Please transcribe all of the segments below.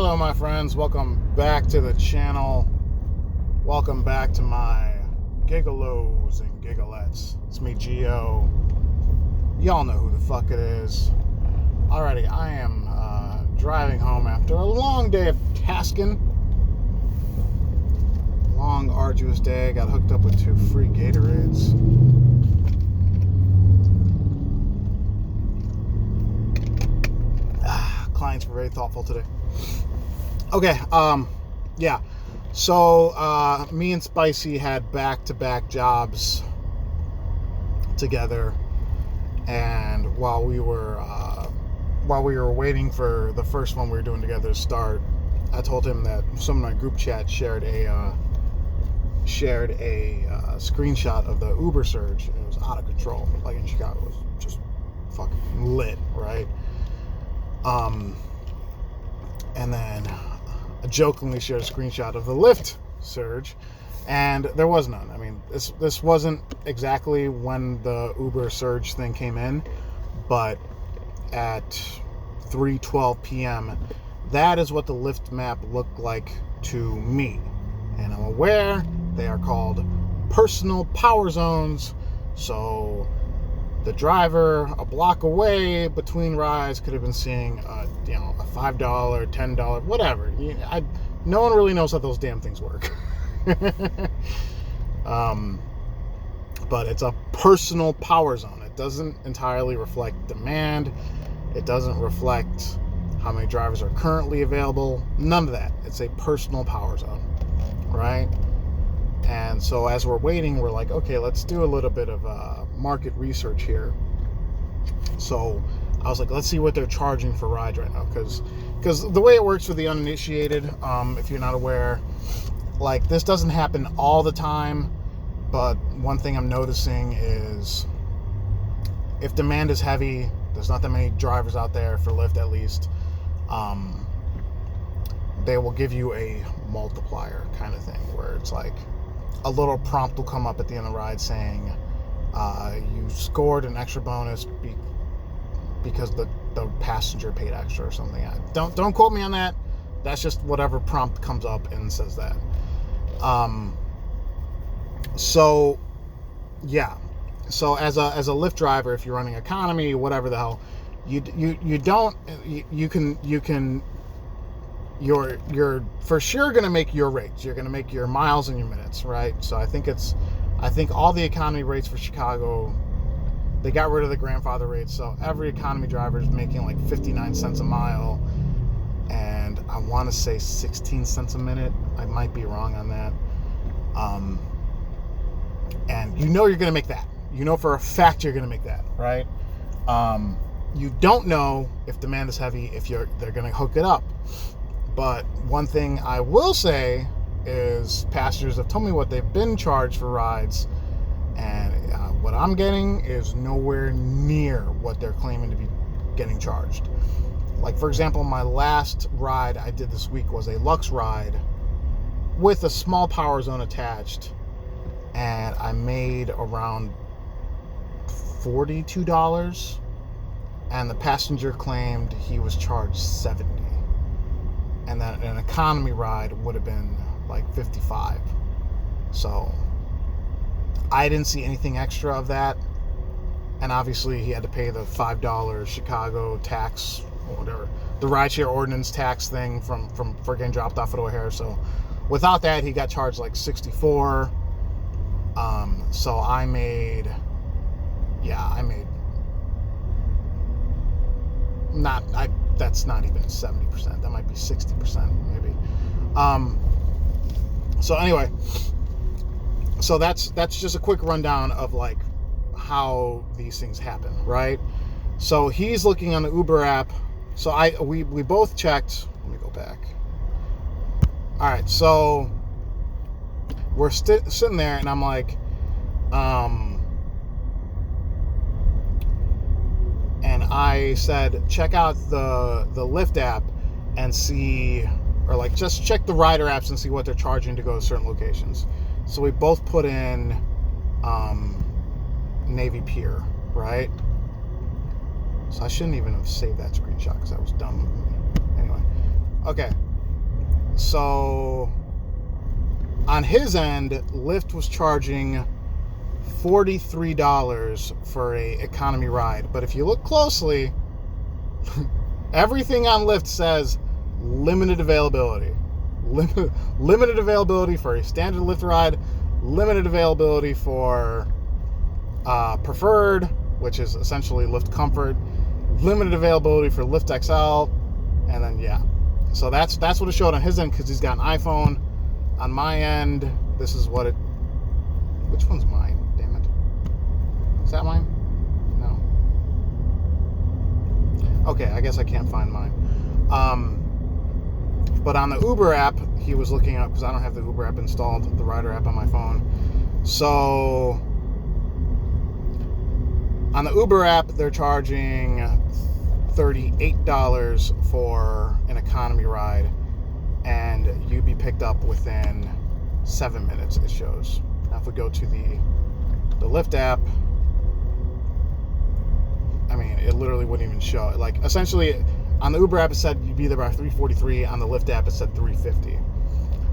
Hello my friends, welcome back to the channel. Welcome back to my Gig-Olos and Gigolettes. It's me, Gio. Y'all know who the fuck it is. Alrighty, I am driving home after a long day of tasking. Long, arduous day. Got hooked up with 2 free Gatorades. Clients were very thoughtful today. Okay, yeah. So, me and Spicy had back-to-back jobs together, and while we were waiting for the first one we were doing together to start, I told him that someone in my group chat shared a screenshot of the Uber surge. It was out of control. Like in Chicago, it was just fucking lit, right? And then I jokingly shared a screenshot of the Lyft surge, and there was none. I mean, this wasn't exactly when the Uber surge thing came in, but at 3:12 p.m., that is what the Lyft map looked like to me. And I'm aware they are called personal power zones, so the driver a block away between rides could have been seeing a $5, $10, whatever. No one really knows how those damn things work. But it's a personal power zone. It doesn't entirely reflect demand. It doesn't reflect how many drivers are currently available. None of that. It's a personal power zone, right? And so as we're waiting, we're like, okay, let's do a little bit of market research here. So I was like, let's see what they're charging for rides right now. Because the way it works for the uninitiated, if you're not aware, like this doesn't happen all the time. But one thing I'm noticing is if demand is heavy, there's not that many drivers out there for Lyft at least, they will give you a multiplier kind of thing where it's like a little prompt will come up at the end of the ride saying you scored an extra bonus because the passenger paid extra or something. Don't quote me on that. That's just whatever prompt comes up and says that. So yeah. So as a Lyft driver, if you're running economy, whatever the hell, you're for sure going to make your rates. You're going to make your miles and your minutes, right? So I think all the economy rates for Chicago, they got rid of the grandfather rates. So every economy driver is making like 59 cents a mile. And I want to say 16 cents a minute. I might be wrong on that. And you're going to make that. You know for a fact you're going to make that, right? You don't know if demand is heavy, if they're going to hook it up. But one thing I will say is passengers have told me what they've been charged for rides, and what I'm getting is nowhere near what they're claiming to be getting charged. Like, for example, my last ride I did this week was a Lux ride with a small power zone attached, and I made around $42, and the passenger claimed he was charged $70. And then an economy ride would have been like $55. So I didn't see anything extra of that. And obviously he had to pay the $5 Chicago tax or whatever, the rideshare ordinance tax thing for getting dropped off at O'Hare. So without that, he got charged like $64. So I made that's not even 70%. That might be 60% maybe. So anyway, so that's just a quick rundown of like how these things happen, right? So he's looking on the Uber app. So we both checked. Let me go back. All right, so we're sitting there, and I'm like, and I said, check out the Lyft app and see, or like just check the rider apps and see what they're charging to go to certain locations. So we both put in Navy Pier, right? So I shouldn't even have saved that screenshot because that was dumb of me. Anyway, okay. So on his end, Lyft was charging $43 for a economy ride. But if you look closely, everything on Lyft says limited availability. Limited availability for a standard Lyft ride, limited availability for preferred, which is essentially Lyft Comfort, limited availability for Lyft XL, and then yeah. So that's what it showed on his end because he's got an iPhone. On my end, this is what it. Which one's mine? Damn it. Is that mine? No. Okay, I guess I can't find mine. But on the Uber app, he was looking up, because I don't have the Uber app installed, the Rider app on my phone. So on the Uber app, they're charging $38 for an economy ride, and you'd be picked up within 7 minutes, it shows. Now if we go to the Lyft app, I mean, it literally wouldn't even show it. Like, essentially, on the Uber app, it said you'd be there by 3:43. On the Lyft app, it said 3:50.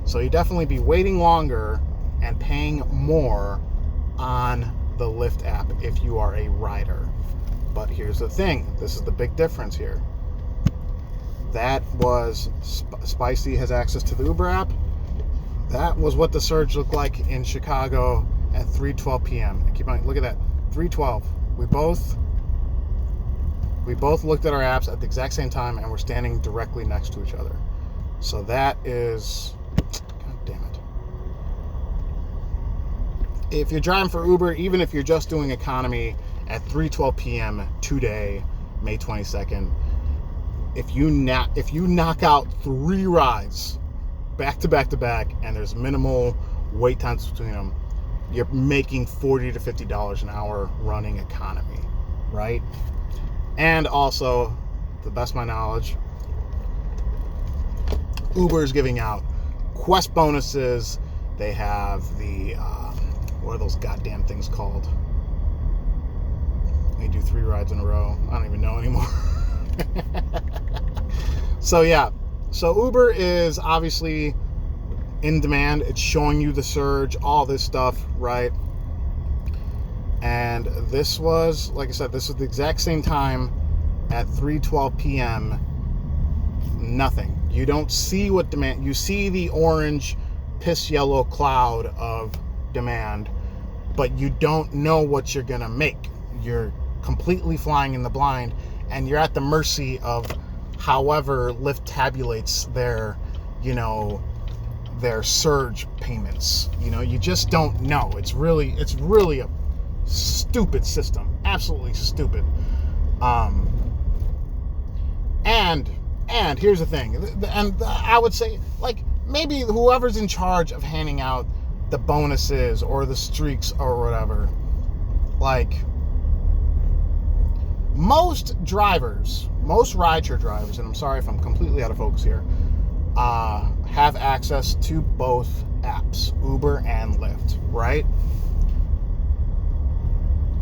So you'd definitely be waiting longer and paying more on the Lyft app if you are a rider. But here's the thing. This is the big difference here. That was, Spicy has access to the Uber app. That was what the surge looked like in Chicago at 3:12 p.m. And keep on, look at that, 3:12. We both looked at our apps at the exact same time, and we're standing directly next to each other. So that is, god damn it. If you're driving for Uber, even if you're just doing economy at 3:12 p.m. today, May 22nd, if you knock out 3 rides back to back to back, and there's minimal wait times between them, you're making $40 to $50 an hour running economy, right? And also, to the best of my knowledge, Uber is giving out Quest bonuses. They have the, what are those goddamn things called? They do 3 rides in a row. I don't even know anymore. So yeah, so Uber is obviously in demand. It's showing you the surge, all this stuff, right? And this was, like I said, this was the exact same time at 3:12 p.m. Nothing. You don't see what demand, you see the orange piss yellow cloud of demand, but you don't know what you're gonna make. You're completely flying in the blind, and you're at the mercy of however Lyft tabulates their, their surge payments. You just don't know. It's really a stupid system, absolutely stupid. And here's the thing, and I would say, like, maybe whoever's in charge of handing out the bonuses or the streaks or whatever, like, most rideshare drivers, and I'm sorry if I'm completely out of focus here, have access to both apps, Uber and Lyft, right?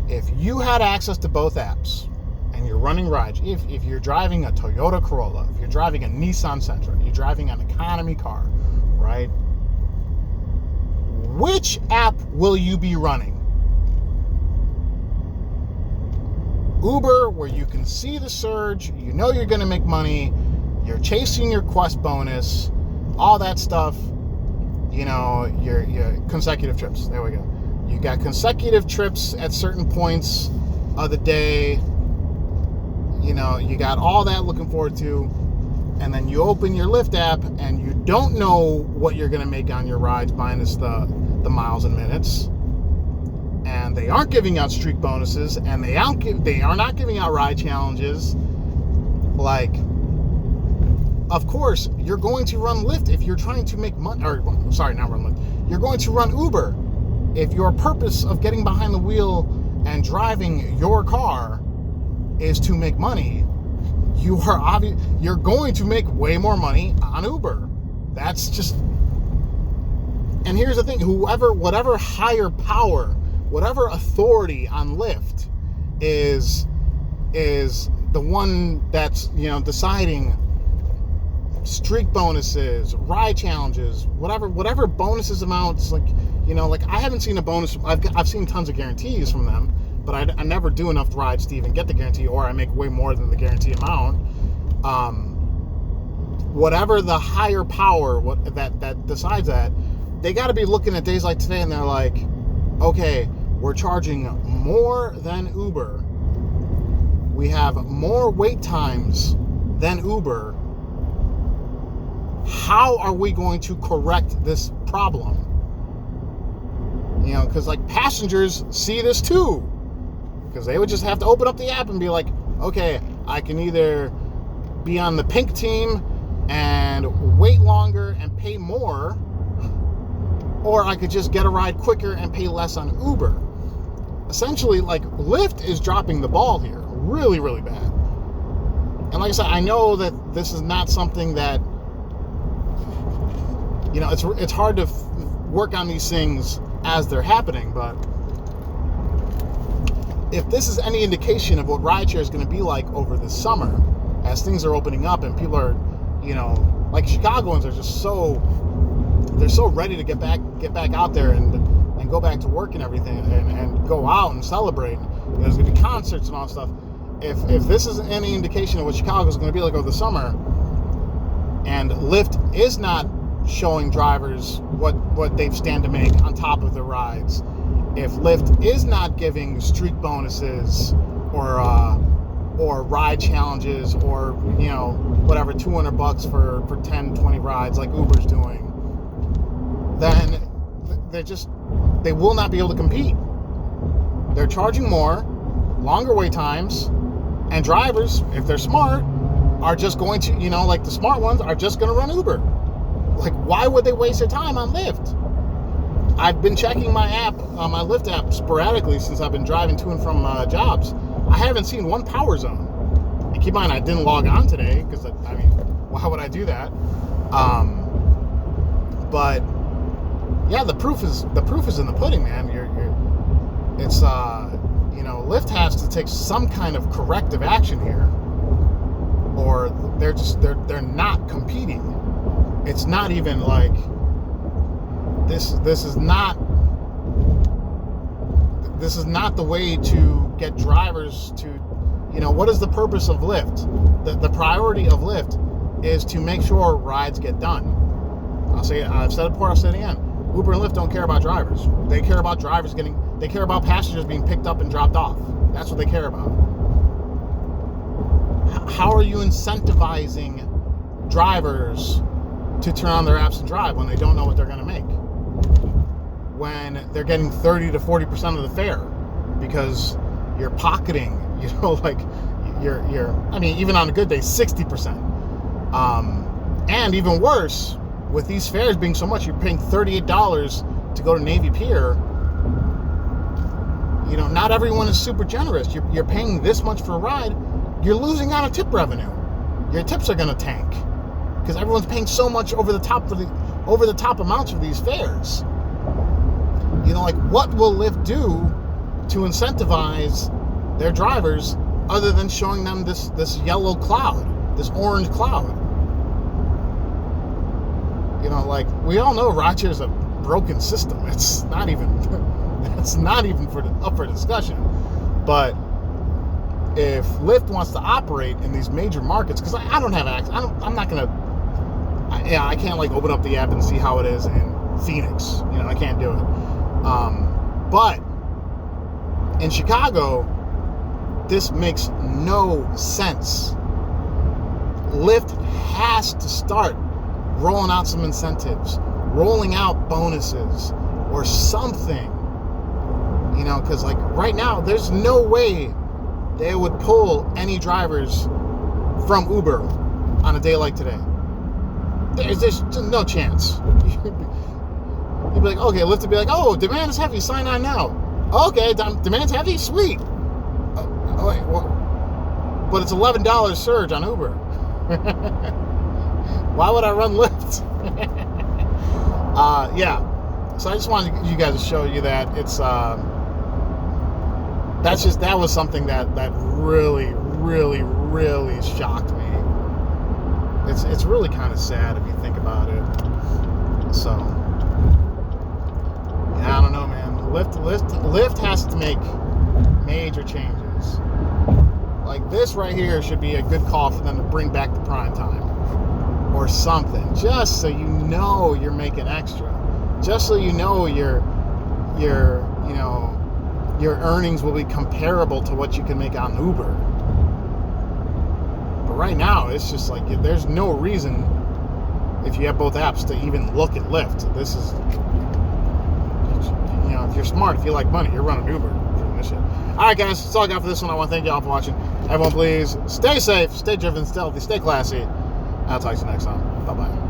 If you had access to both apps and you're running rides, if you're driving a Toyota Corolla, if you're driving a Nissan Sentra, you're driving an economy car, right? Which app will you be running? Uber, where you can see the surge, you're going to make money, you're chasing your Quest bonus, all that stuff, your consecutive trips. There we go. You got consecutive trips at certain points of the day. You got all that looking forward to. And then you open your Lyft app and you don't know what you're going to make on your rides minus the miles and minutes. And they aren't giving out streak bonuses, and they are not giving out ride challenges. Like, of course, you're going to run Lyft if you're trying to make money, or sorry, not run Lyft. You're going to run Uber if your purpose of getting behind the wheel and driving your car is to make money. You're going to make way more money on Uber. That's just. And here's the thing: whatever higher power, whatever authority on Lyft is the one that's deciding streak bonuses, ride challenges, whatever bonuses amounts, like, I haven't seen a bonus. I've seen tons of guarantees from them, but I never do enough rides to even get the guarantee, or I make way more than the guarantee amount. Whatever the higher power that decides that, they got to be looking at days like today, and they're like, okay, we're charging more than Uber. We have more wait times than Uber. How are we going to correct this problem? Because like passengers see this too. Because they would just have to open up the app and be like, okay, I can either be on the pink team and wait longer and pay more, or I could just get a ride quicker and pay less on Uber. Essentially, like, Lyft is dropping the ball here really, really bad. And like I said, I know that this is not something that, it's hard to work on these things as they're happening, but if this is any indication of what rideshare is going to be like over the summer, as things are opening up and people are, like Chicagoans are just they're so ready to get back out there and go back to work and everything, and go out and celebrate. There's going to be concerts and all that stuff. If this is any indication of what Chicago is going to be like over the summer, and Lyft is not showing drivers what they stand to make on top of the rides, if Lyft is not giving streak bonuses or ride challenges, or whatever, $200 for 10, 20 rides like Uber's doing, then they will not be able to compete. They're charging more, longer wait times, and drivers, if they're smart, are just going to, like the smart ones, are just going to run Uber. Like, why would they waste their time on Lyft? I've been checking my app, my Lyft app, sporadically since I've been driving to and from jobs. I haven't seen one power zone. And keep in mind, I didn't log on today because, why would I do that? But yeah, the proof is in the pudding, man. Lyft has to take some kind of corrective action here, or they're not competing. It's not even like this is not the way to get drivers to, what is the purpose of Lyft? The priority of Lyft is to make sure rides get done. I've said it before, I'll say it again. Uber and Lyft don't care about drivers. They care about they care about passengers being picked up and dropped off. That's what they care about. How are you incentivizing drivers to turn on their apps and drive when they don't know what they're going to make? When they're getting 30 to 40% of the fare because you're pocketing, even on a good day, 60%. And even worse, with these fares being so much, you're paying $38 to go to Navy Pier. Not everyone is super generous. You're paying this much for a ride. You're losing out on tip revenue. Your tips are going to tank because everyone's paying so much over the top amounts for these fares. What will Lyft do to incentivize their drivers other than showing them this yellow cloud, this orange cloud? We all know rideshare is a broken system. It's not even up for discussion. But if Lyft wants to operate in these major markets, because I don't have access, I can't open up the app and see how it is in Phoenix. I can't do it. But in Chicago, this makes no sense. Lyft has to start rolling out some incentives, rolling out bonuses or something, because right now there's no way they would pull any drivers from Uber on a day like today. There's just no chance. You'd be like, okay, Lyft would be like, oh, demand is heavy, sign on now. Okay, demand's heavy, sweet. But it's $11 surge on Uber. Why would I run Lyft? Yeah. So I just wanted you guys to show you that it's that was something that really, really, really shocked me. it's really kind of sad if you think about it. So, yeah, I don't know, man. Lyft has to make major changes. Like this right here should be a good call for them to bring back the prime time or something, just so you know you're making extra, just so you know your earnings will be comparable to what you can make on Uber. But right now, it's just like there's no reason, if you have both apps, to even look at Lyft. This is, if you're smart, if you like money, you're running Uber. Doing this shit. All right, guys, that's all I got for this one. I want to thank y'all for watching. Everyone, please stay safe, stay driven, stay healthy, stay classy. I'll talk to you next time. Bye-bye.